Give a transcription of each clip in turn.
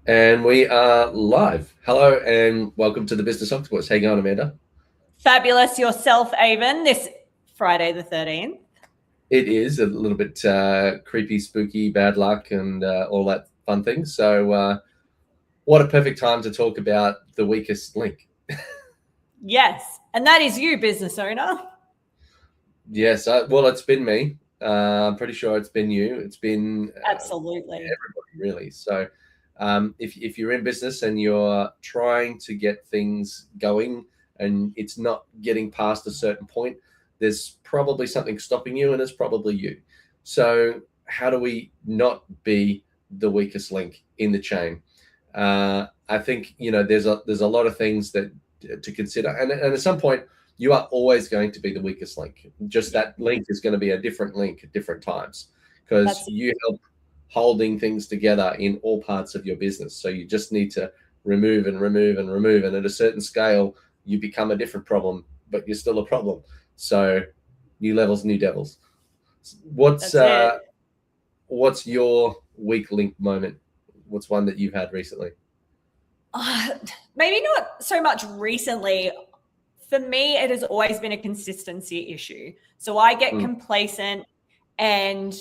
And we are live. Hello and welcome to the Business Octopus. How you going, Amanda? Fabulous yourself, Avon, this Friday the 13th. It is a little bit creepy, spooky, bad luck, and all that fun things. So, what a perfect time to talk about the weakest link. Yes, and that is you, business owner. Yes, well, it's been me. I'm pretty sure it's been you. It's been Absolutely. everybody, really. So, if you're in business and you're trying to get things going and it's not getting past a certain point, there's probably something stopping you, and it's probably you. So, how do we not be the weakest link in the chain? I think there's a lot of things that to consider, and at some point you are always going to be the weakest link. Just that link is going to be a different link at different times because you help holding things together in all parts of your business. So you just need to remove and remove and remove. And at a certain scale, you become a different problem, but you're still a problem. So new levels, new devils. What's your weak link moment? What's one that you've had recently? Maybe not so much recently. For me, it has always been a consistency issue. So I get complacent and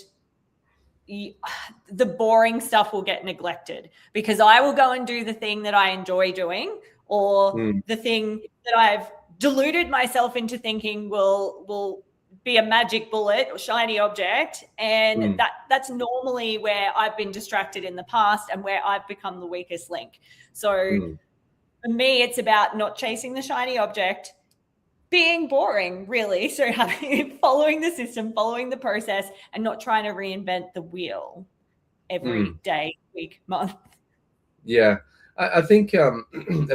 the boring stuff will get neglected because I will go and do the thing that I enjoy doing or the thing that I've deluded myself into thinking will be a magic bullet or shiny object. And that's normally where I've been distracted in the past and where I've become the weakest link. So for me, it's about not chasing the shiny object, being boring, really. So following the system, following the process, and not trying to reinvent the wheel every day, week, month. Yeah, I think a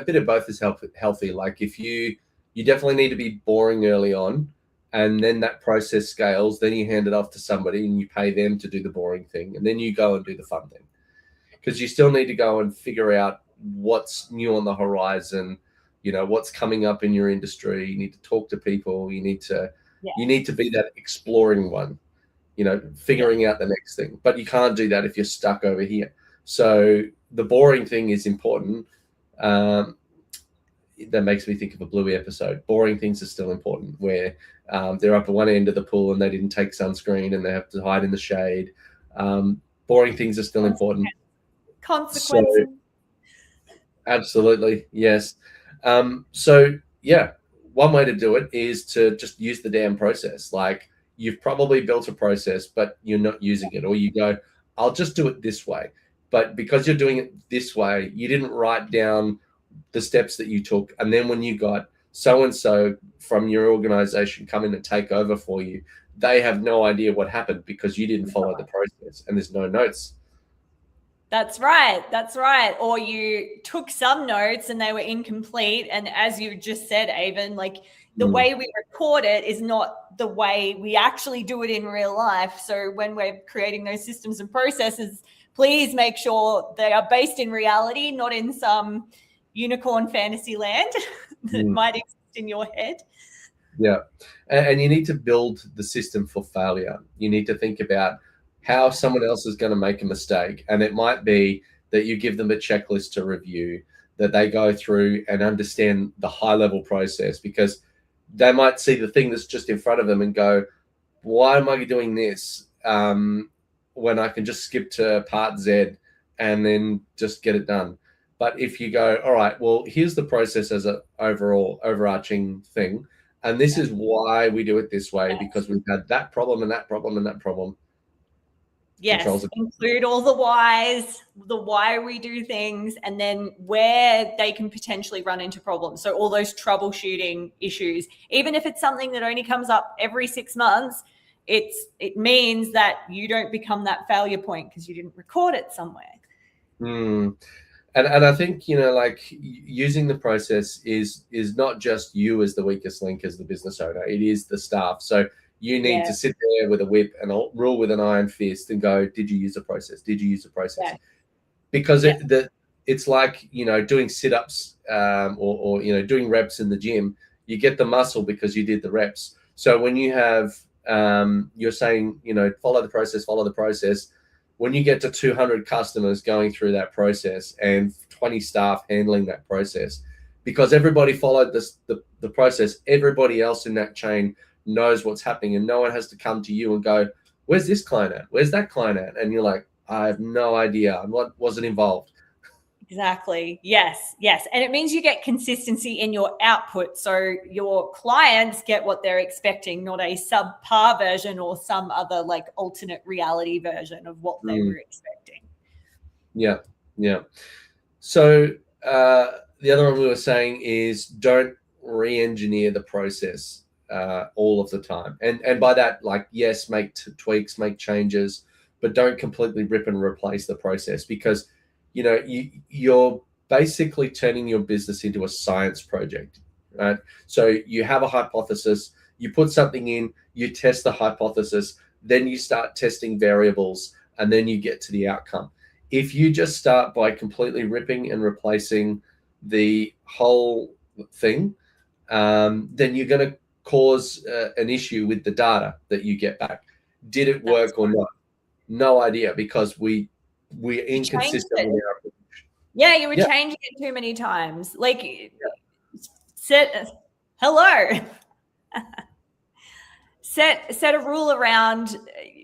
bit of both is healthy. Like if you definitely need to be boring early on, and then that process scales, then you hand it off to somebody and you pay them to do the boring thing, and then you go and do the fun thing. Because you still need to go and figure out what's new on the horizon, what's coming up in your industry. You need to talk to people. You need to be that exploring one, figuring out the next thing. But you can't do that if you're stuck over here. So the boring thing is important. That makes me think of a Bluey episode. Boring things are still important, where they're up at one end of the pool and they didn't take sunscreen and they have to hide in the shade. Boring things are still important. Consequences. So, absolutely, yes. So yeah, one way to do it is to just use the damn process. Like you've probably built a process, but you're not using it, or you go, I'll just do it this way. But because you're doing it this way, you didn't write down the steps that you took. And then when you got so-and-so from your organization come in and take over for you, they have no idea what happened because you didn't follow the process and there's no notes. That's right. That's right. Or you took some notes and they were incomplete. And as you just said, Avon, like the way we record it is not the way we actually do it in real life. So when we're creating those systems and processes, please make sure they are based in reality, not in some unicorn fantasy land that might exist in your head. Yeah. And you need to build the system for failure. You need to think about how someone else is going to make a mistake. And it might be that you give them a checklist to review, that they go through and understand the high level process, because they might see the thing that's just in front of them and go, why am I doing this when I can just skip to part Z and then just get it done? But if you go, all right, well, here's the process as an overall overarching thing. And this is why we do it this way, because we've had that problem and that problem and that problem. Yes, include all the whys, the why we do things, and then where they can potentially run into problems. So all those troubleshooting issues, even if it's something that only comes up every 6 months, it means that you don't become that failure point because you didn't record it somewhere. And I think, like using the process is not just you as the weakest link as the business owner, it is the staff. So you need to sit there with a whip and rule with an iron fist and go, did you use a process? Did you use a process? Yeah. Because it's like, doing sit-ups or doing reps in the gym. You get the muscle because you did the reps. So when you have, you're saying, follow the process. when you get to 200 customers going through that process and 20 staff handling that process, because everybody followed the process, everybody else in that chain knows what's happening, and no one has to come to you and go, where's this client at? Where's that client at? And you're like, I have no idea. I wasn't involved. Exactly. Yes. Yes. And it means you get consistency in your output. So your clients get what they're expecting, not a subpar version or some other like alternate reality version of what they were expecting. Yeah. Yeah. So the other one we were saying is don't re-engineer the process all of the time. And by that, like, yes, make tweaks, make changes, but don't completely rip and replace the process, because you're basically turning your business into a science project, right? So you have a hypothesis, you put something in, you test the hypothesis, then you start testing variables, and then you get to the outcome. If you just start by completely ripping and replacing the whole thing, then you're going to cause an issue with the data that you get back. Did it work or not? No idea, because we're inconsistent with our approach. Yeah, you were changing it too many times. Like, set a rule around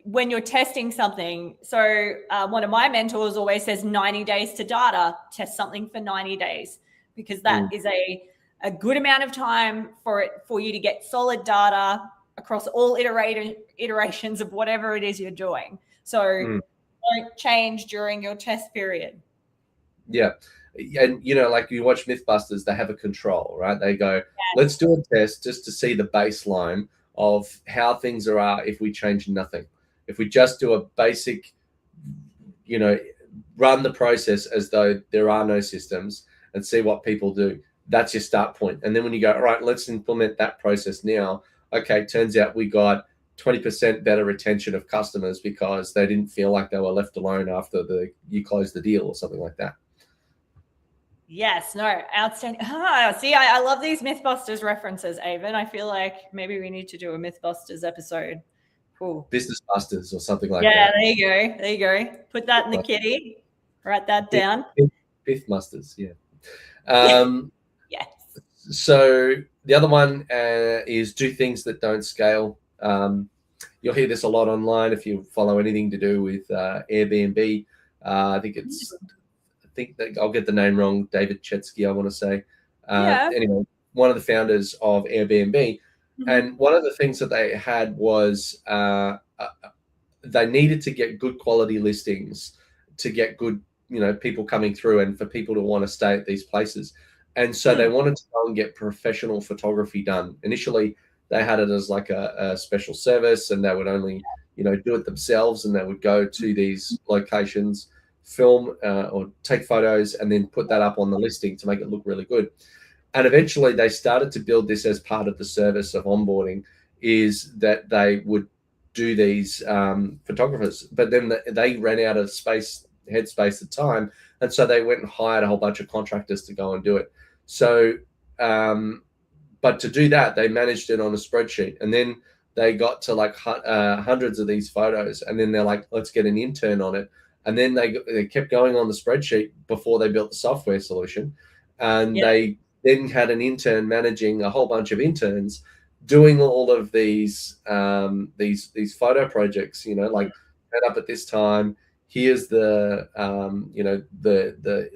when you're testing something. So one of my mentors always says 90 days to data, test something for 90 days, because that is a good amount of time for you to get solid data across all iterations of whatever it is you're doing. So don't change during your test period. Yeah. And, like you watch Mythbusters, they have a control, right? They go, let's do a test just to see the baseline of how things are if we change nothing. If we just do a basic, run the process as though there are no systems and see what people do, that's your start point. And then when you go, all right, let's implement that process now. Okay, turns out we got 20% better retention of customers because they didn't feel like they were left alone after you closed the deal or something like that. Yes, no, outstanding. See, I love these Mythbusters references, Avon. I feel like maybe we need to do a Mythbusters episode. Cool. Business Busters or something like that. Yeah, there you go. Put that in the kitty. Write that down. Mythbusters, yeah. Yes. So the other one is do things that don't scale. You'll hear this a lot online if you follow anything to do with Airbnb. I think that I'll get the name wrong. David Chetsky, I want to say. Anyway, one of the founders of Airbnb. And one of the things that they had was they needed to get good quality listings to get good, people coming through and for people to want to stay at these places. And so they wanted to go and get professional photography done. Initially, they had it as like a special service, and they would only, do it themselves, and they would go to these locations, film or take photos, and then put that up on the listing to make it look really good. And eventually they started to build this as part of the service of onboarding, is that they would do these photographers, but then they ran out of headspace at time. And so they went and hired a whole bunch of contractors to go and do it. So, but to do that, they managed it on a spreadsheet, and then they got to like hundreds of these photos. And then they're like, let's get an intern on it. And then they kept going on the spreadsheet before they built the software solution. And they then had an intern managing a whole bunch of interns doing all of these photo projects, like head up at this time. Here's the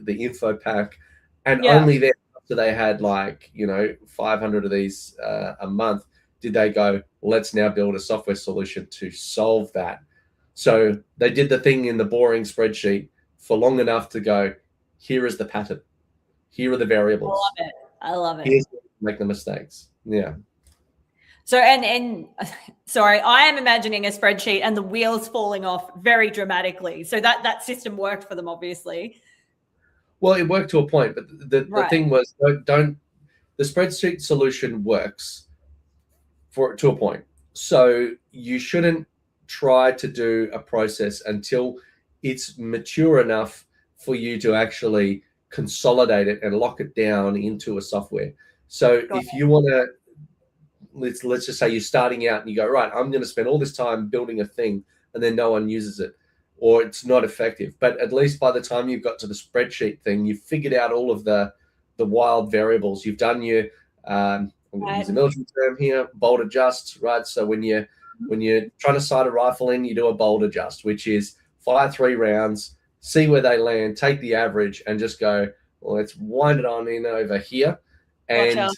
info pack. And only then after they had 500 of these a month, did they go, let's now build a software solution to solve that. So they did the thing in the boring spreadsheet for long enough to go, here is the pattern. Here are the variables. I love it. Here's where you make the mistakes. Yeah. So, and sorry, I am imagining a spreadsheet and the wheels falling off very dramatically. So that system worked for them, obviously. Well, it worked to a point, but the thing was, the spreadsheet solution works to a point. So you shouldn't try to do a process until it's mature enough for you to actually consolidate it and lock it down into a software. So if you want to, let's just say you're starting out and you go, right, I'm going to spend all this time building a thing and then no one uses it. or it's not effective. But at least by the time you've got to the spreadsheet thing, you've figured out all of the wild variables. You've done your I'm going to use a military term here, bolt adjust, right? So when you're trying to sight a rifle in, you do a bolt adjust, which is fire 3 rounds, see where they land, take the average, and just go, well, let's wind it on in over here. And Gotcha.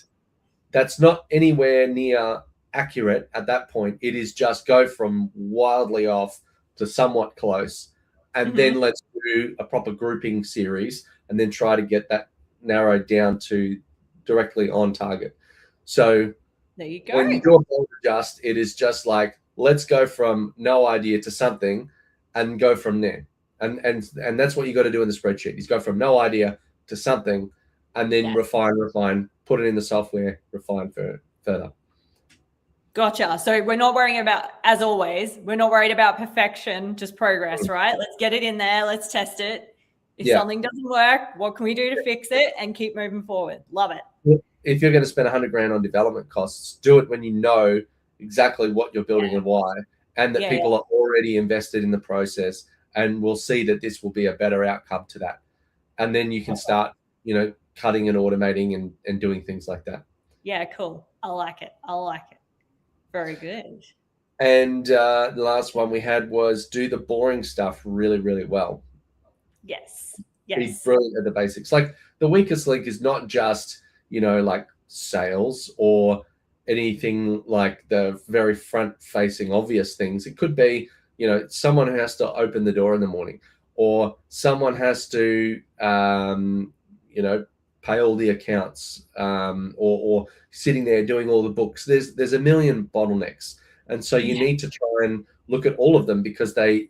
that's not anywhere near accurate at that point. It is just go from wildly off to somewhat close. And then let's do a proper grouping series and then try to get that narrowed down to directly on target. So there you go. When you do a bolt adjust, it is just like, let's go from no idea to something and go from there. And that's what you got to do in the spreadsheet is go from no idea to something and then refine, put it in the software, refine further. Gotcha. So we're not worrying about, as always, we're not worried about perfection, just progress, right? Let's get it in there. Let's test it. If something doesn't work, what can we do to fix it and keep moving forward? Love it. If you're going to spend $100,000 on development costs, do it when you know exactly what you're building and why, and that people are already invested in the process and will see that this will be a better outcome to that. And then you can start, cutting and automating and doing things like that. Yeah, cool. I like it. Very good. And the last one we had was do the boring stuff really, really well. Yes. Be brilliant at the basics. Like the weakest link is not just, like sales or anything like the very front facing obvious things. It could be, someone who has to open the door in the morning, or someone has to, pay all the accounts, or sitting there doing all the books. There's a million bottlenecks. And so you need to try and look at all of them because they,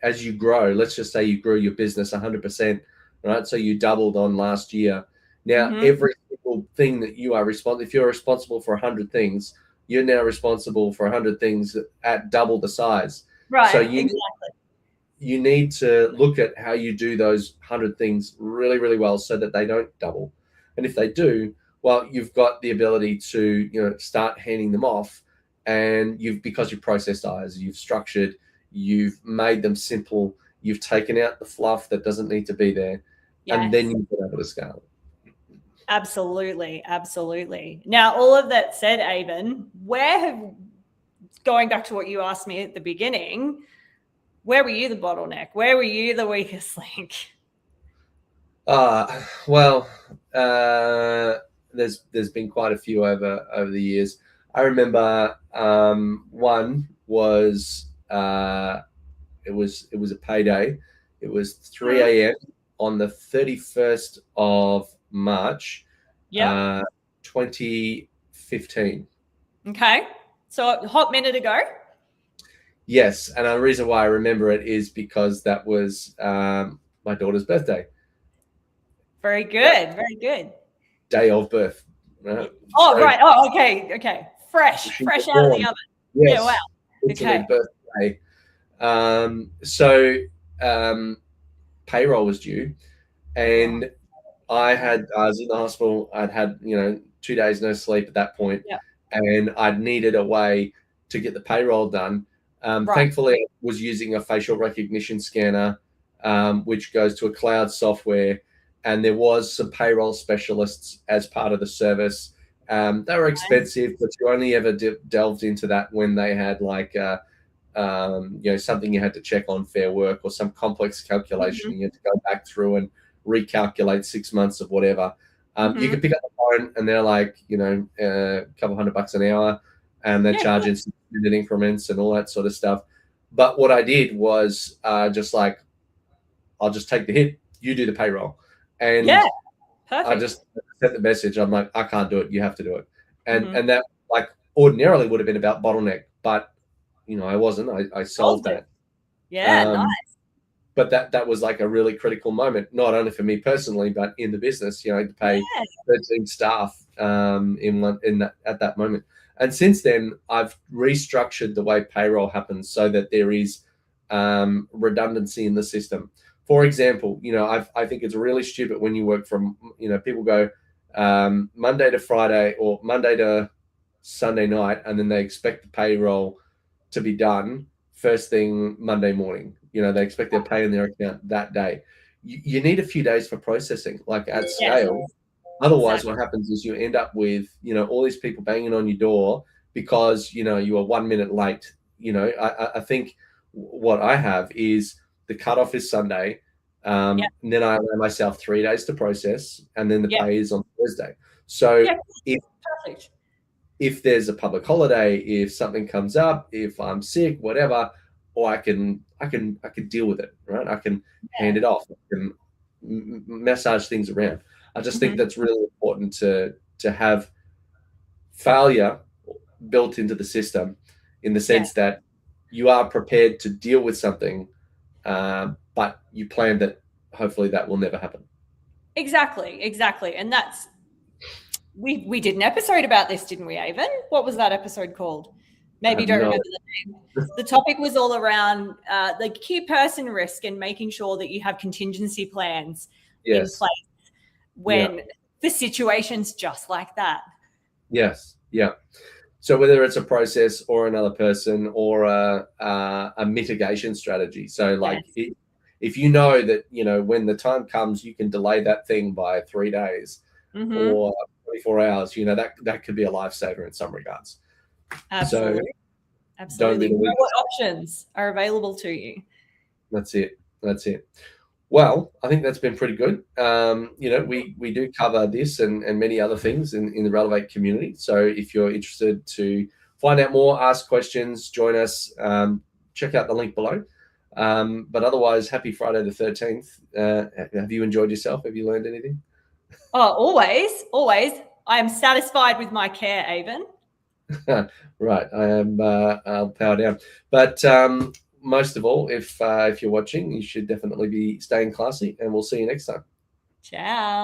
as you grow, let's just say you grew your business 100%, right? So you doubled on last year. Now, every single thing that you are responsible, if you're responsible for 100 things, you're now responsible for 100 things at double the size. Right. So you need to look at how you do those 100 things really, really well so that they don't double. And if they do, well, you've got the ability to, start handing them off, and because you've processed eyes, you've structured, you've made them simple, you've taken out the fluff that doesn't need to be there, and then you've been able to scale it. Absolutely. Now, all of that said, Avon, going back to what you asked me at the beginning, where were you the bottleneck? Where were you the weakest link? There's been quite a few over the years. I remember one was it was a payday. It was 3 a.m. on the 31st of March, 2015. Okay, so a hot minute ago. Yes, and the reason why I remember it is because that was my daughter's birthday. Very good. Day of birth. Right? Right. Oh, okay. Fresh out of the oven. Yes. Yeah, wow. Okay. Birthday. So payroll was due, and I was in the hospital. I'd had 2 days no sleep at that point, and I'd needed a way to get the payroll done. Thankfully, I was using a facial recognition scanner, which goes to a cloud software, and there was some payroll specialists as part of the service. They were expensive, but you only ever delved into that when they had something you had to check on Fair Work or some complex calculation. You had to go back through and recalculate 6 months of whatever. You could pick up the phone and they're like, a couple $100 an hour, and they're charging some increments and all that sort of stuff. But what I did was I'll just take the hit. You do the payroll. And I just sent the message. I'm like, I can't do it. You have to do it. And that ordinarily would have been about bottleneck, but I wasn't. I solved that. Yeah, nice. But that was like a really critical moment, not only for me personally, but in the business. To pay 13 staff at that moment. And since then, I've restructured the way payroll happens so that there is redundancy in the system. For example, I think it's really stupid when you work from, people go Monday to Friday or Monday to Sunday night, and then they expect the payroll to be done first thing Monday morning. They expect their pay in their account that day. You need a few days for processing, like at Yes, scale. Otherwise, exactly. what happens is you end up with, all these people banging on your door because, you are 1 minute late. I think what I have is the cutoff is Sunday. Yeah, And then I allow myself 3 days to process, and then the yeah, pay is on Thursday. So yeah. if Perfect. there's a public holiday, if something comes up, if I'm sick, whatever, or I can deal with it, right? I can hand it off. I can massage things around. I just think Mhm. that's really important to have failure built into the system, in the Yeah, sense that you are prepared to deal with something, but you plan that hopefully that will never happen. exactly. And that's we did an episode about this, didn't we, Avon? What was that episode called? I Maybe you have don't no. remember the name. The topic was all around the key person risk and making sure that you have contingency plans in Yes. place Yeah. when the situation's just like that. Yes. Yeah. So whether it's a process or another person or a mitigation strategy. So like Yes. if you know that, when the time comes, you can delay that thing by 3 days Mm-hmm. or 24 hours, that could be a lifesaver in some regards. So Absolutely. don't be Absolutely. the You know weakest. what options are available to you. That's it. That's it. Well, I think that's been pretty good. We do cover this and many other things in the Relevate community. So if you're interested to find out more, ask questions, join us, check out the link below. But otherwise, happy Friday the 13th. Have you enjoyed yourself? Have you learned anything? Oh, always. I am satisfied with my care, Avon. Right, I am. I'll power down. But most of all, if you're watching, you should definitely be staying classy, and we'll see you next time. Ciao.